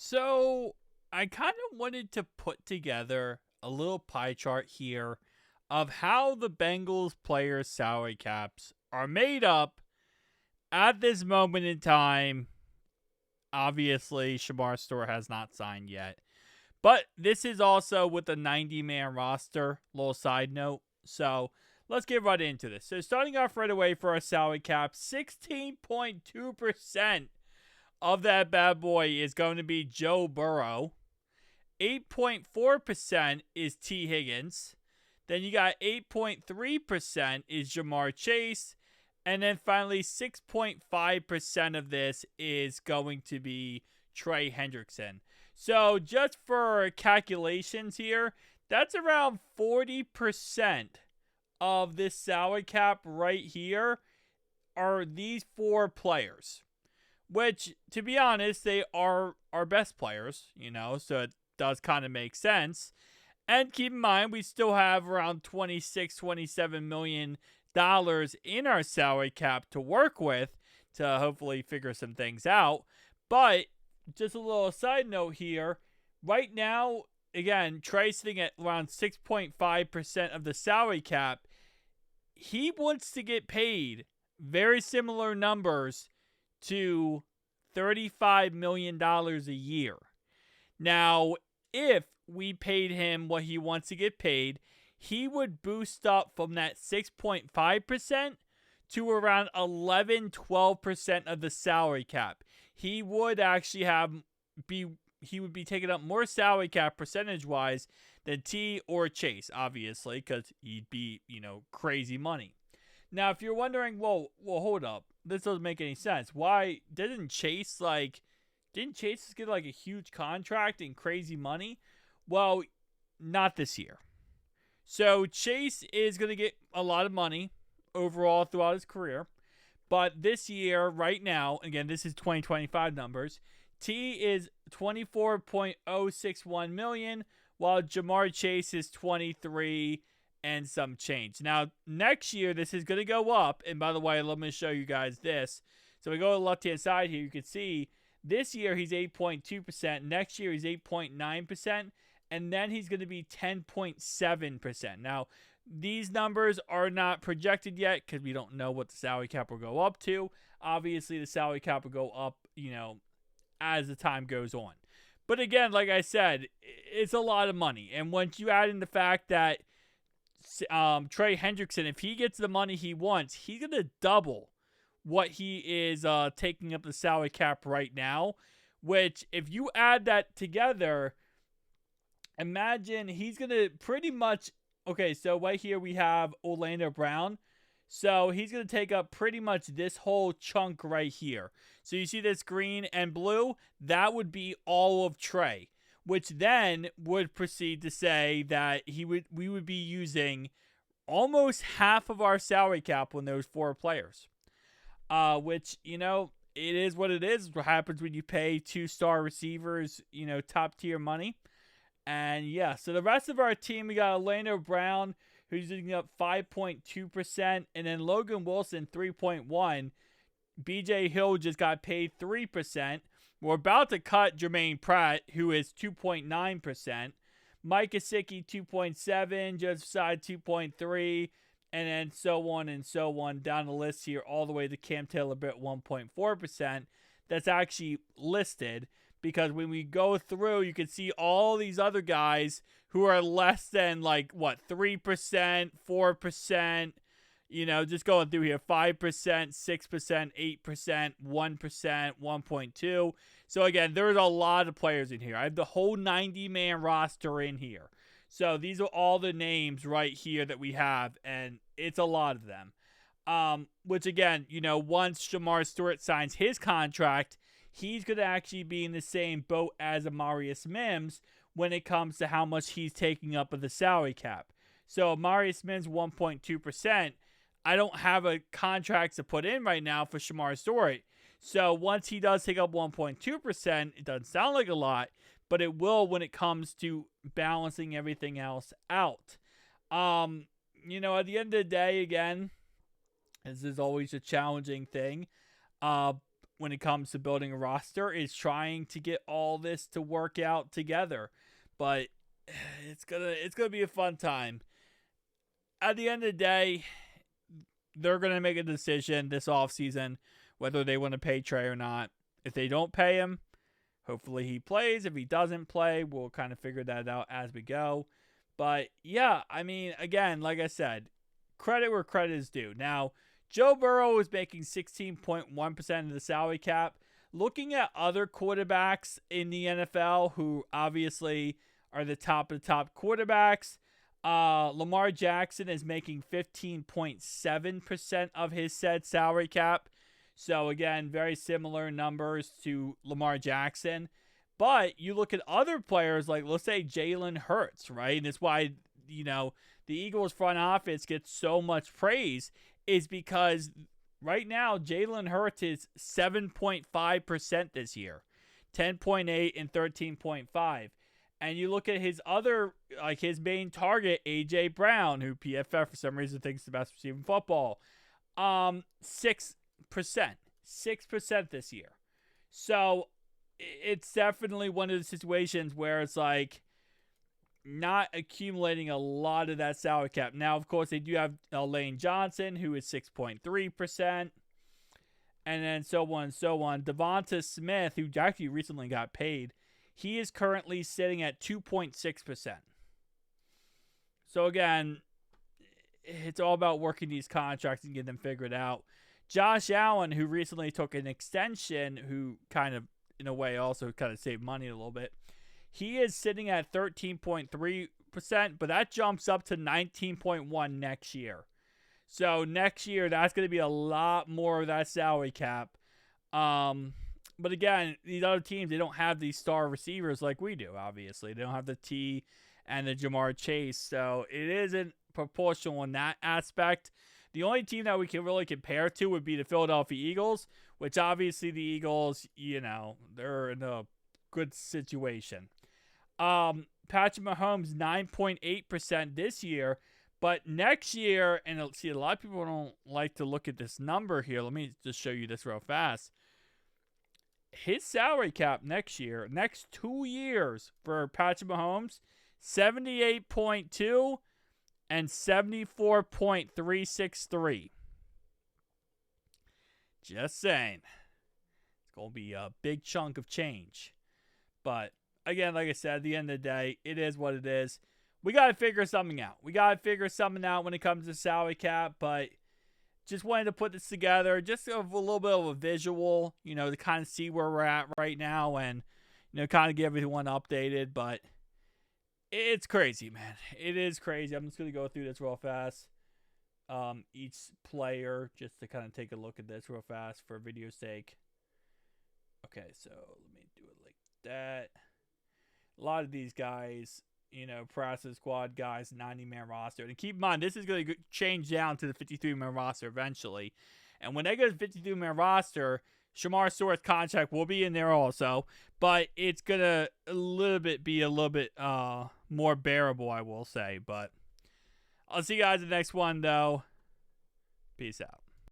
So I kind of wanted to put together a little pie chart here of how the Bengals players' salary caps are made up at this moment in time. Obviously, Shamar Store has not signed yet. But this is also with a 90-man roster. Little side note. So let's get right into this. So starting off right away for our salary cap, 16.2% of that bad boy is going to be Joe Burrow. 8.4% is T. Higgins. Then you got 8.3% is Jamar Chase. And then finally, 6.5% of this is going to be Trey Hendrickson. So just for calculations here, that's around 40% of this salary cap right here are these four players. Which, to be honest, they are our best players, so it does kind of make sense. And keep in mind, we still have around $26-27 million in our salary cap to work with to hopefully figure some things out. But just a little side note here, right now, again, Trey's sitting at around 6.5% of the salary cap. He wants to get paid very similar numbers to $35 million a year. Now, if we paid him what he wants to get paid, he would boost up from that 6.5% to around 11-12% of the salary cap. He would actually he would be taking up more salary cap percentage-wise than T or Chase, obviously, because he'd be, crazy money. Now, if you're wondering, well, hold up. This doesn't make any sense. Why didn't Chase get like a huge contract and crazy money? Well, not this year. So Chase is going to get a lot of money overall throughout his career. But this year, right now, again, this is 2025 numbers, T is $24.061 million, while Jamar Chase is 23 and some change. Now, next year, this is going to go up. And by the way, let me show you guys this. So we go to the left-hand side here. You can see this year he's 8.2%. Next year he's 8.9%. And then he's going to be 10.7%. Now, these numbers are not projected yet because we don't know what the salary cap will go up to. Obviously, the salary cap will go up, as the time goes on. But again, like I said, it's a lot of money. And once you add in the fact that Trey Hendrickson, if he gets the money he wants, he's going to double what he is taking up the salary cap right now. Which, if you add that together, imagine he's going to pretty much... Okay, so right here we have Orlando Brown. So he's going to take up pretty much this whole chunk right here. So you see this green and blue? That would be all of Trey. Which then would proceed to say that we would be using almost half of our salary cap on those four players. Which, it is what it is. What happens when you pay two-star receivers, top tier money. And yeah, so the rest of our team, we got Orlando Brown, who's using up 5.2%, and then Logan Wilson, 3.1%. BJ Hill just got paid 3%. We're about to cut Jermaine Pratt, who is 2.9%. Mike Gesicki, 2.7%. Joseph Side, 2.3%. And then so on and so on down the list here, all the way to Cam Taylor-Britt, 1.4%. That's actually listed. Because when we go through, you can see all these other guys who are less than 3%, 4%, just going through here, 5%, 6%, 8%, 1%, 1.2%. So again, there's a lot of players in here. I have the whole 90-man roster in here. So these are all the names right here that we have, and it's a lot of them. Which again, once Shamar Stewart signs his contract, he's going to actually be in the same boat as Amarius Mims when it comes to how much he's taking up of the salary cap. So Amarius Mims, 1.2%. I don't have a contract to put in right now for Shamar Stewart. So once he does take up 1.2%, it doesn't sound like a lot, but it will when it comes to balancing everything else out. At the end of the day, again, this is always a challenging thing. when it comes to building a roster is trying to get all this to work out together. But it's gonna be a fun time. At the end of the day, they're gonna make a decision this offseason whether they want to pay Trey or not. If they don't pay him, hopefully he plays. If he doesn't play, we'll kind of figure that out as we go. But yeah, I mean, again, like I said, credit where credit is due. Now, Joe Burrow is making 16.1% of the salary cap. Looking at other quarterbacks in the NFL who obviously are the top of the top quarterbacks, Lamar Jackson is making 15.7% of his said salary cap. So again, very similar numbers to Lamar Jackson. But you look at other players like, let's say, Jalen Hurts, right? And that's why, the Eagles front office gets so much praise is because right now, Jalen Hurts is 7.5% this year, 10.8 and 13.5. And you look at his other, like his main target, A.J. Brown, who PFF for some reason thinks the best receiver in football, 6%. 6% this year. So it's definitely one of the situations where it's like not accumulating a lot of that salary cap. Now, of course, they do have Lane Johnson, who is 6.3%, and then so on and so on. Devonta Smith, who actually recently got paid, he is currently sitting at 2.6%. So again, it's all about working these contracts and getting them figured out. Josh Allen, who recently took an extension, who kind of, in a way, also kind of saved money a little bit. He is sitting at 13.3%, but that jumps up to 19.1% next year. So next year, that's going to be a lot more of that salary cap. But again, these other teams, they don't have these star receivers like we do, obviously. They don't have the T and the Jamar Chase. So it isn't proportional in that aspect. The only team that we can really compare to would be the Philadelphia Eagles, which obviously the Eagles, they're in a good situation. Patrick Mahomes, 9.8% this year, but next year, and see, a lot of people don't like to look at this number here. Let me just show you this real fast. His salary cap next year, next 2 years for Patrick Mahomes, 78.2 and 74.363. Just saying. It's going to be a big chunk of change. But again, like I said, at the end of the day, it is what it is. We got to figure something out. We got to figure something out when it comes to salary cap, but just wanted to put this together, just a little bit of a visual, to kind of see where we're at right now and, kind of get everyone updated. But it's crazy, man. It is crazy. I'm just going to go through this real fast. Each player, just to kind of take a look at this real fast for video's sake. Okay, so let me do it like that. A lot of these guys, practice squad guys, 90-man roster. And keep in mind, this is going to change down to the 53-man roster eventually. And when they go to the 52-man roster, Shamar Stewart's contract will be in there also. But it's going to be a little bit more bearable, I will say. But I'll see you guys in the next one, though. Peace out.